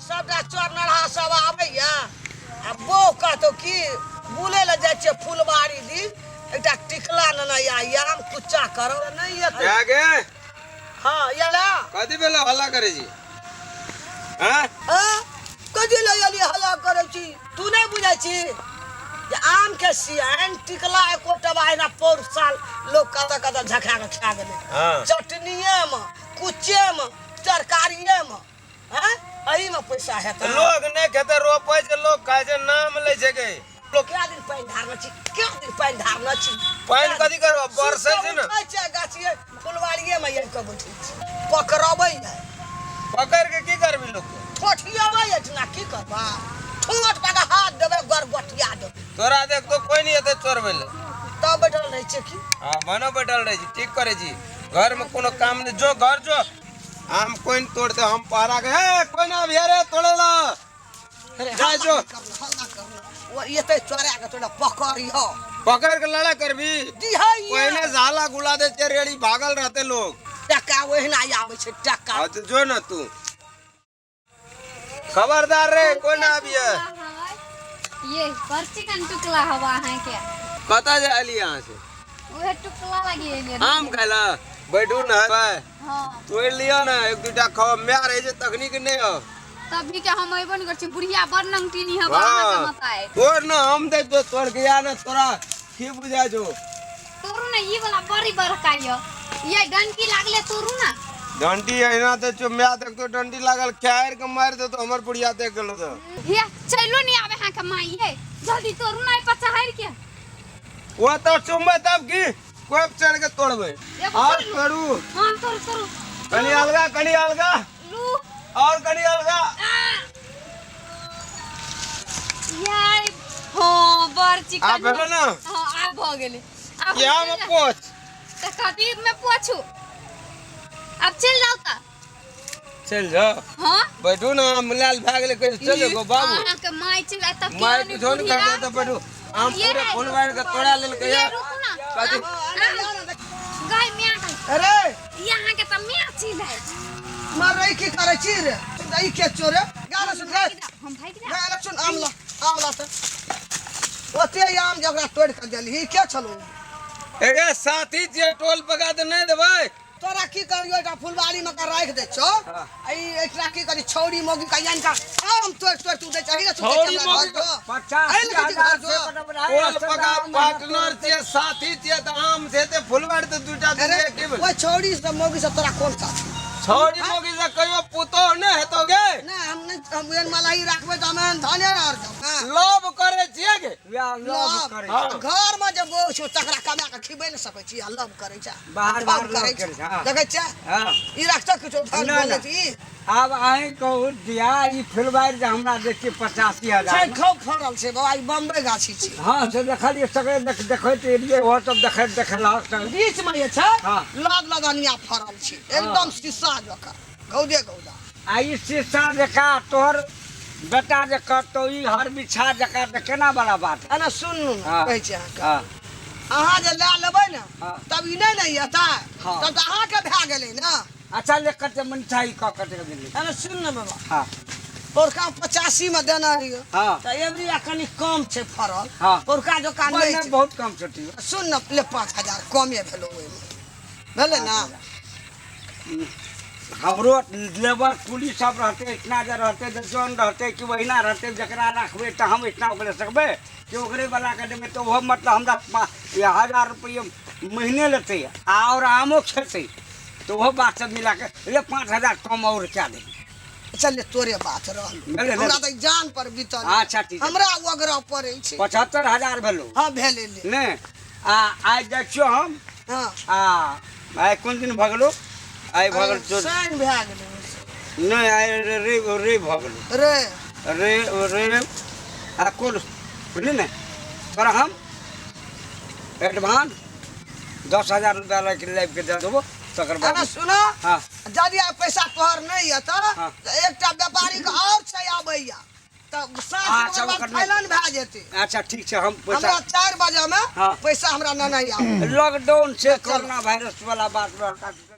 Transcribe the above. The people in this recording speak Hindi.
सबटा चोर नरहा सब आबैया आ बो कहतो कि बुले ले जाइ छै फुलबाड़ी दी एकटा टिकला नना या याम कुच्चा करो नहीं ये क्या गे हां याला कदी बेला हल्ला करे जी हां कदी ले याली हल्ला करे छी तू नहीं बुझै छी जे आम के सियान टिकला एकोटा बाइना पौर साल लोग कदा झखा के खा गेले हां चटनीए में कुच्चे में तरकारीए में हैं एही में पैसा हेत लोग नहीं खेते रोपै छै लोग खाय छै नाम ले छै गे लोग क्या दिन पानी धारना छी क्या दिन पानी धारना छी पानी कदी करबा बरसै छै ना छै गाछिए फुलवाड़िए में ये के बैठे छी पकड़बै है पकड़ के की करबी लोग ठोठियाबै एतना की करबा ठोठ पका हाथ देबै गरगटिया देबै तोरा देख तो कोई नहीं हेते चोरबै ले तब बैठल रहै छै की हां मनो बैठल रहे जी ठीक करे जी घर में कोनो काम नहीं जो घर जो आम कोई तोड़ते हम पारा के कोई ना अभियारे तोड़ेला जा जो हल्ला करना वो ये तो चोरा के तोड़ा पकड़ियो पकड़ के लड़ा करबी दिहाई कोई ने झाला गुला दे ते रेडी भागल रहते लोग टका ओहिना आबै छै टका हां तो जो ना तू खबरदार रे कोई ना अभिया ये पर्ची कन टुकला हवा है क्या कता जाली यहां से ओहे टुकला लगी है आम खाला बैठू ना हां तोड़ लिया ना एक दूटा खाओ मैं रहे जे तकनीक नहीं हो तभी के हम अइबो न कर छी बुढ़िया बड़ नंगटीनी हवा हाँ। के मताए तोड़ ना हम दे तो तोड़ गया ना तोरा की बुझा जो तोरू ना ई वाला बड़ी बड़काइयो ये डंकी लागले तोरू ना डंडी है ना तो जो मैं तक तो डंडी लागल खैर के मार दे तो हमर बुढ़िया देख गेलो तो हे चलो नहीं आवे हां के माई है जल्दी तोरू ना पचा हार के वो तो चुम्बे तब की कोई चढ़ के तोड़बे और तोड़ू हां तोरू कनी अलगा लू और कनी अलगा यार हो बर्ची आ भेलो ना हां आ भ गेले क्या में पोछ त खातिर में पूछू अब चल जाओ ता चल जा हां बैठू ना मुलाल भाग ले के चले गो बाबू हां के माई चला तब मार कुछ नहीं कर दे तो बैठू आम पूरे फुलवाड़ के तोड़ा ले के ये रुक ना कथी गाय मिया अरे यहाँ के त मिया चिल्लाय मार रही की करे छी रे ई के चोरे गाना सुन रे हम भाई के गाना सुन आमला त ओते आम जकरा तोड़ के देली के छलो एगे साथी जे टोल पका दे नहीं देबै तोरा की करियो एटा फुलबाड़ी में का राख दे छो ई एकरा की करी छौड़ी मोगी का यान का आम तोड़ तू दे चाहिए छौड़ी मोगी 50,000 से टोल पका पार्टनर जे साथी जे त आम से ते फुलवाड़ ते दूटा दे के वो छौड़ी से मोगी से तोरा कौन सा छौड़ी मोगी से कहियो पुतो न हेतोगे ना हम एन मलाई राखबे त हम धने और लोभ करे छिए गे लोभ करे घर में जब वो छो तकरा कमा के खिबै न सकै छी लोभ करे छ बाहर करे करे छ देखै छ हां ई राख किछो धन ना, बोले छी अब आए कहू दिया ई फुलबाड़ी जे हमरा देखिए 85,000 छै खूब फरल छै बाबा ई बम्बई गाछी छी हाँ से देखलिए सगरे देखैत एलिए वो सब देखलक बीच में ये छै हाँ। लग लगनिया फरल छी एकदम शीशा जका गौदे आ ई शीशा जका तोहर बेटा जे करतो ई हर बिछा जका त केना बड़ा बात है ना सुनू हाँ। कहै छी अहाँके हां अहाँ जे ला लेबै ने हाँ। तब ई नहीं एता हाँ। तब त अहाँके भए गेलै ना अच्छा ले कते मिठाई क कते मिली है ना सुन ना बाबा हां पोरका 85 में देना रहियो हां त एवरी कनी कम छै फरल हाँ। पोरका दुकान नहीं नहीं छै बहुत कम छोटी सुन न ले 5000 कमे भेलो ओइ में भेले ना हमरो लेबर पुलिस सब रहते इतना जे रहते जे जौन रहते कि वहीना रहते जकरा रखबे त हम इतना बोले सकबे कि ओकरे वाला के देबे तो वो मतलब हमरा 1000 रुपये महीने लेते और आमो खेते तो वो बात सब मिला के ले 5000 कम और क्या दे चल तोरे बात रहल भेले, हमरा त जान पर बीतल अच्छा ठीक है हमरा वगरा पड़ै छै 75,000 भेलो हां भेले ले ने आज देखियो हम हां आइ कोन दिन भगलो आइ भगल साइन भए गेलै नहीं आइ रे भगलो रे रे आ कोन बुझली ने पर हम एडवांस 10,000 रुपया लेके लाइव के दे देबो तकर बाद अरे सुनो हां जदि आ पैसा तोहर नहीं है हाँ। तो एकटा व्यापारी के और छै आबैया तब अच्छा, सात ओकर फाइनल भए जेतै अच्छा ठीक छै हम पैसा हमरा 4 बजे में हाँ। पैसा हमरा नहीं आबै लॉकडाउन से कोरोना वायरस वाला बात